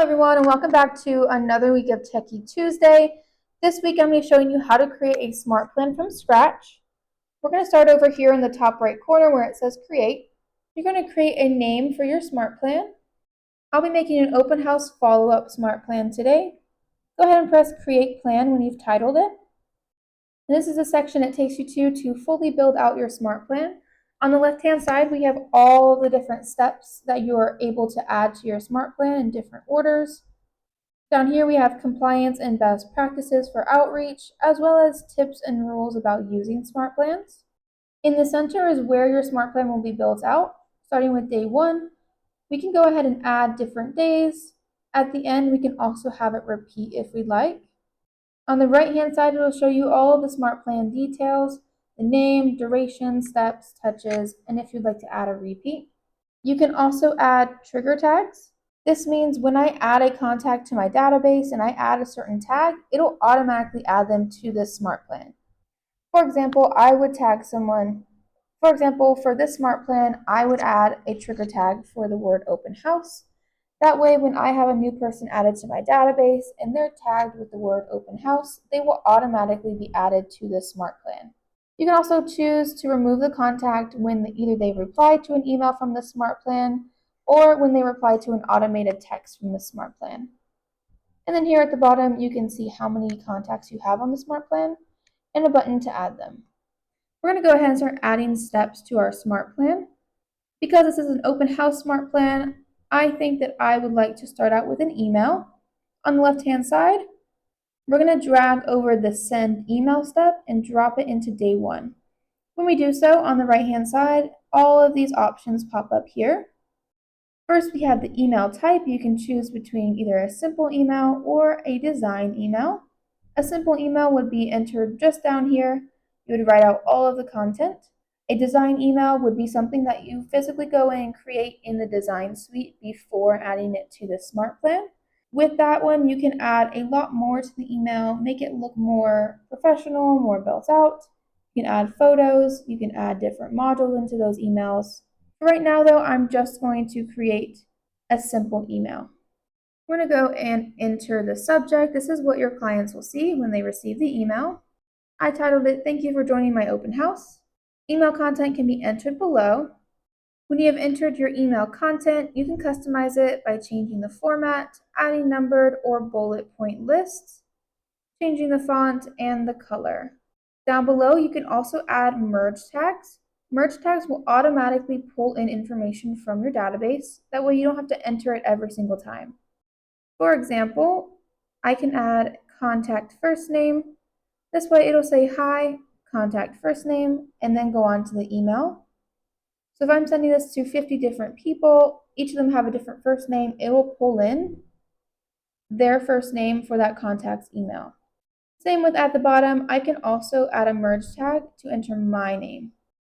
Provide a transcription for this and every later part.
Everyone, and welcome back to another week of Techy Tuesday. This week I'm going to be showing you how to create a smart plan from scratch. We're going to start over here in the top right corner where it says create. You're going to create a name for your smart plan. I'll be making an open house follow-up smart plan today. Go ahead and press create plan when you've titled it. And this is a section it takes you to fully build out your smart plan. On the left-hand side, we have all the different steps that you are able to add to your smart plan in different orders. Down here, we have compliance and best practices for outreach, as well as tips and rules about using smart plans. In the center is where your smart plan will be built out. Starting with day 1, we can go ahead and add different days. At the end, we can also have it repeat if we'd like. On the right-hand side, it'll show you all of the smart plan details, the name, duration, steps, touches, and if you'd like to add a repeat. You can also add trigger tags. This means when I add a contact to my database and I add a certain tag, it'll automatically add them to this smart plan. For example, I would tag someone. For example, for this smart plan, I would add a trigger tag for the word open house. That way, when I have a new person added to my database and they're tagged with the word open house, they will automatically be added to this smart plan. You can also choose to remove the contact when either they reply to an email from the smart plan or when they reply to an automated text from the smart plan. And then here at the bottom, you can see how many contacts you have on the smart plan and a button to add them. We're going to go ahead and start adding steps to our smart plan. Because this is an open house smart plan, I think that I would like to start out with an email. On the left-hand side, we're going to drag over the send email step and drop it into day 1. When we do so, on the right-hand side, all of these options pop up here. First, we have the email type. You can choose between either a simple email or a design email. A simple email would be entered just down here. You would write out all of the content. A design email would be something that you physically go in and create in the design suite before adding it to the smart plan. With that one, you can add a lot more to the email, make it look more professional, more built out. You can add photos, you can add different modules into those emails. Right now, though, I'm just going to create a simple email. We're going to go and enter the subject. This is what your clients will see when they receive the email. I titled it, "Thank you for joining my open house." Email content can be entered below. When you have entered your email content, you can customize it by changing the format, adding numbered or bullet point lists, changing the font and the color. Down below, you can also add merge tags. Merge tags will automatically pull in information from your database. That way you don't have to enter it every single time. For example, I can add contact first name. This way it'll say hi, contact first name, and then go on to the email. So if I'm sending this to 50 different people, each of them have a different first name, it will pull in their first name for that contact's email. Same with at the bottom, I can also add a merge tag to enter my name.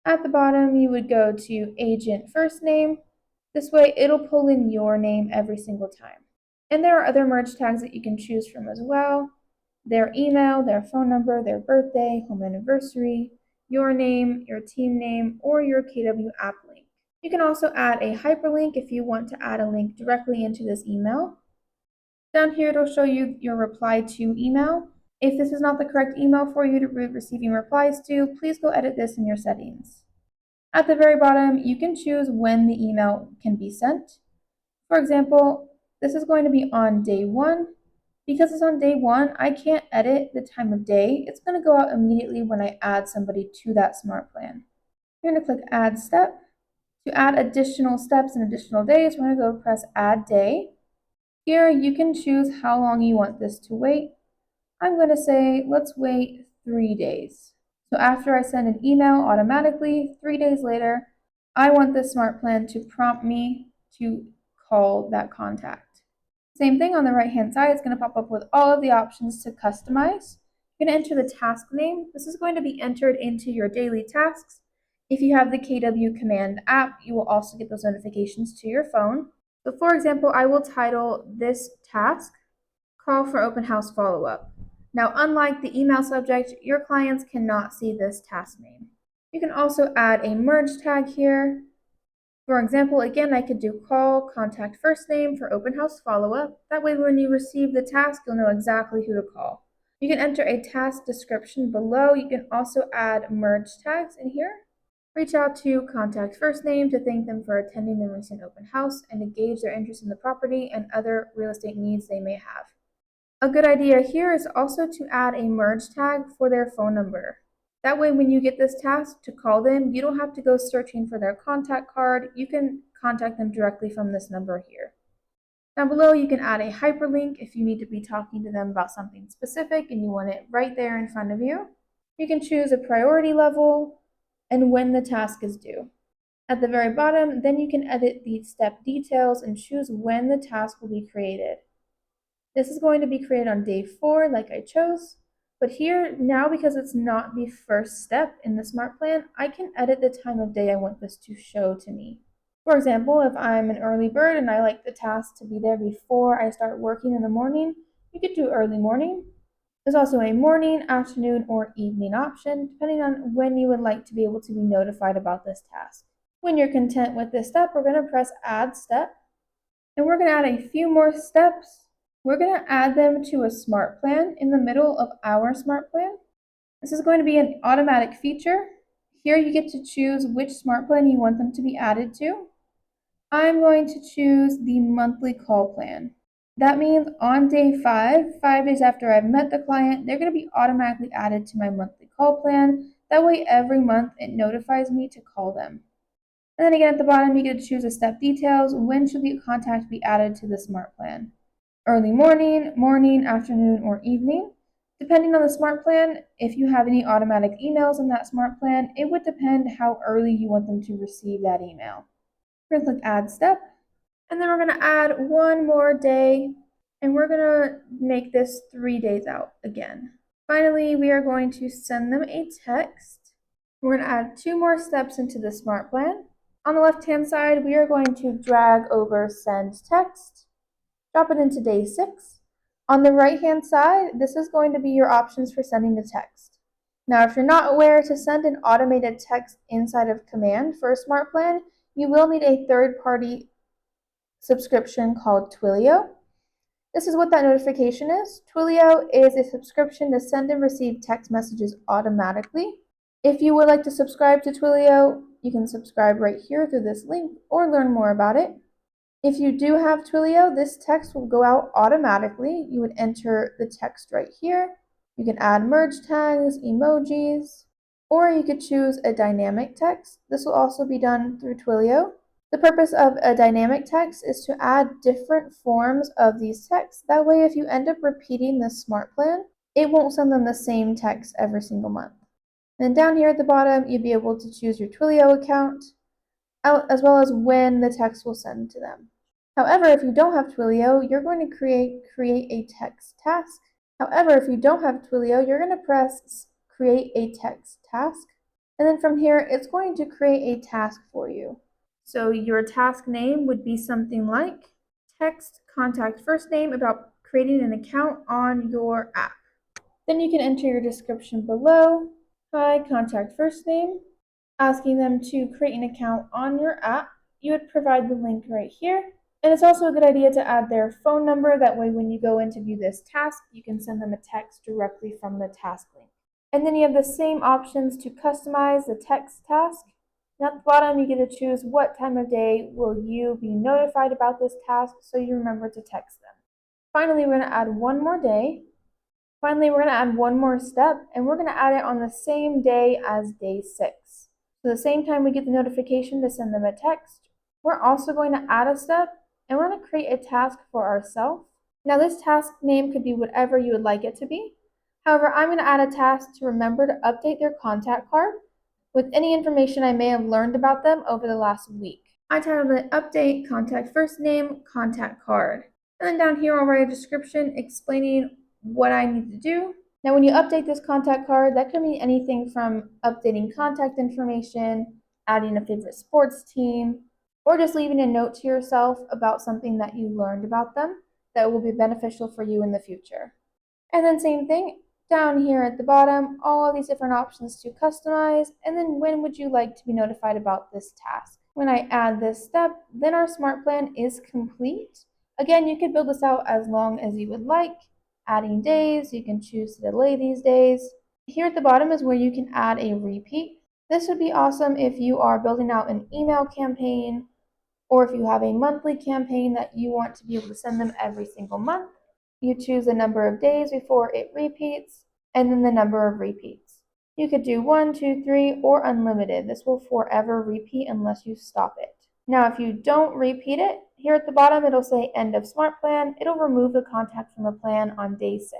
At the bottom, you would go to agent first name. This way, it'll pull in your name every single time. And there are other merge tags that you can choose from as well. Their email, their phone number, their birthday, home anniversary, your name, your team name, or your KW app link. You can also add a hyperlink if you want to add a link directly into this email. Down here, it'll show you your reply to email. If this is not the correct email for you to be receiving replies to, please go edit this in your settings. At the very bottom, you can choose when the email can be sent. For example, this is going to be on day 1. Because it's on day 1, I can't edit the time of day. It's going to go out immediately when I add somebody to that smart plan. You're going to click Add Step. To add additional steps and additional days, we're going to go press Add Day. Here, you can choose how long you want this to wait. I'm going to say, let's wait 3 days. So after I send an email automatically, 3 days later, I want this smart plan to prompt me to call that contact. Same thing on the right-hand side, it's going to pop up with all of the options to customize. You're going to enter the task name. This is going to be entered into your daily tasks. If you have the KW Command app, you will also get those notifications to your phone. So for example, I will title this task, Call for Open House Follow-Up. Now, unlike the email subject, your clients cannot see this task name. You can also add a merge tag here. For example, again, I could do call, contact first name for open house follow-up. That way when you receive the task, you'll know exactly who to call. You can enter a task description below. You can also add merge tags in here. Reach out to contact first name to thank them for attending the recent open house and to gauge their interest in the property and other real estate needs they may have. A good idea here is also to add a merge tag for their phone number. That way when you get this task to call them, you don't have to go searching for their contact card. You can contact them directly from this number here. Down below, you can add a hyperlink if you need to be talking to them about something specific and you want it right there in front of you. You can choose a priority level and when the task is due. At the very bottom, then you can edit the step details and choose when the task will be created. This is going to be created on day 4, like I chose. But here, now because it's not the first step in the Smart Plan, I can edit the time of day I want this to show to me. For example, if I'm an early bird and I like the task to be there before I start working in the morning, you could do early morning. There's also a morning, afternoon, or evening option, depending on when you would like to be able to be notified about this task. When you're content with this step, we're going to press Add Step, and we're going to add a few more steps. We're going to add them to a Smart Plan in the middle of our Smart Plan. This is going to be an automatic feature. Here you get to choose which Smart Plan you want them to be added to. I'm going to choose the monthly call plan. That means on day 5 days after I've met the client, they're going to be automatically added to my monthly call plan. That way every month it notifies me to call them. And then again at the bottom, you get to choose the step details. When should the contact be added to the Smart Plan? Early morning, morning, afternoon, or evening. Depending on the Smart Plan, if you have any automatic emails in that Smart Plan, it would depend how early you want them to receive that email. We're going to click Add Step, and then we're going to add one more day, and we're going to make this 3 days out again. Finally, we are going to send them a text. We're going to add 2 more steps into the Smart Plan. On the left-hand side, we are going to drag over Send Text, drop it into day 6. On the right-hand side, this is going to be your options for sending the text. Now, if you're not aware, to send an automated text inside of Command for a Smart Plan, you will need a third-party subscription called Twilio. This is what that notification is. Twilio is a subscription to send and receive text messages automatically. If you would like to subscribe to Twilio, you can subscribe right here through this link or learn more about it. If you do have Twilio, this text will go out automatically. You would enter the text right here. You can add merge tags, emojis, or you could choose a dynamic text. This will also be done through Twilio. The purpose of a dynamic text is to add different forms of these texts. That way, if you end up repeating this Smart Plan, it won't send them the same text every single month. And then down here at the bottom, you'll be able to choose your Twilio account, as well as when the text will send to them. However, if you don't have Twilio, you're going to create a text task. However, if you don't have Twilio, you're going to press Create a Text Task. And then from here, it's going to create a task for you. So your task name would be something like text contact first name about creating an account on your app. Then you can enter your description below. Hi, contact first name, asking them to create an account on your app. You would provide the link right here. And it's also a good idea to add their phone number. That way when you go in to view this task, you can send them a text directly from the task link. And then you have the same options to customize the text task. And at the bottom, you get to choose what time of day will you be notified about this task so you remember to text them. Finally, we're going to add one more day. Finally, we're going to add one more step, and we're going to add it on the same day as day 6. So the same time we get the notification to send them a text, we're also going to add a step, and we're going to create a task for ourselves. Now this task name could be whatever you would like it to be. However, I'm going to add a task to remember to update their contact card with any information I may have learned about them over the last week. I titled it Update Contact First Name Contact Card. And then down here I'll write a description explaining what I need to do. Now when you update this contact card, that could mean anything from updating contact information, adding a favorite sports team, or just leaving a note to yourself about something that you learned about them that will be beneficial for you in the future. And then same thing, down here at the bottom, all of these different options to customize, and then when would you like to be notified about this task. When I add this step, then our smart plan is complete. Again, you could build this out as long as you would like. Adding days, you can choose to delay these days. Here at the bottom is where you can add a repeat. This would be awesome if you are building out an email campaign, or if you have a monthly campaign that you want to be able to send them every single month. You choose the number of days before it repeats, and then the number of repeats. You could do 1, 2, 3, or unlimited. This will forever repeat unless you stop it. Now, if you don't repeat it, here at the bottom it'll say end of smart plan. It'll remove the contact from the plan on day 6.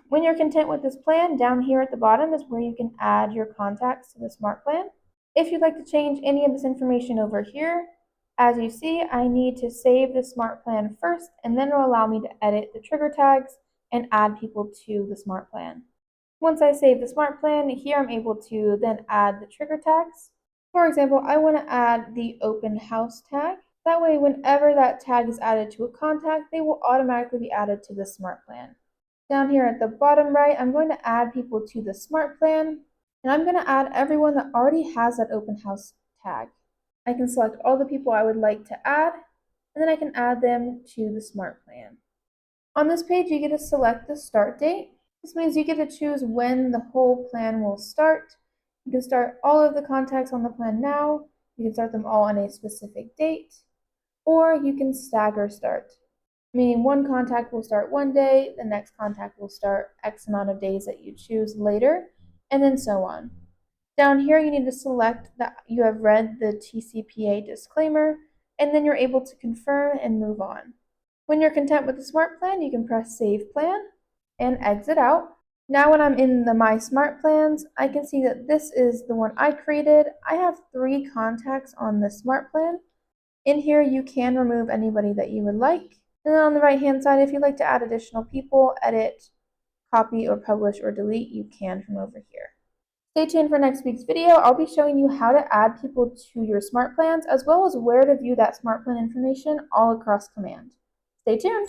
When you're content with this plan, down here at the bottom is where you can add your contacts to the smart plan. If you'd like to change any of this information over here, as you see, I need to save the smart plan first, and then it'll allow me to edit the trigger tags and add people to the smart plan. Once I save the smart plan, here I'm able to then add the trigger tags. For example, I want to add the open house tag. That way, whenever that tag is added to a contact, they will automatically be added to the smart plan. Down here at the bottom right, I'm going to add people to the smart plan, and I'm going to add everyone that already has that open house tag. I can select all the people I would like to add, and then I can add them to the smart plan. On this page, you get to select the start date. This means you get to choose when the whole plan will start. You can start all of the contacts on the plan now. You can start them all on a specific date, or you can stagger start, meaning one contact will start one day, the next contact will start X amount of days that you choose later, and then so on. Down here, you need to select that you have read the TCPA disclaimer, and then you're able to confirm and move on. When you're content with the smart plan, you can press Save Plan and exit out. Now when I'm in the My Smart Plans, I can see that this is the one I created. I have 3 contacts on the smart plan. In here, you can remove anybody that you would like. And then on the right-hand side, if you'd like to add additional people, edit, copy, or publish, or delete, you can from over here. Stay tuned for next week's video. I'll be showing you how to add people to your smart plans, as well as where to view that smart plan information all across Command. Stay tuned.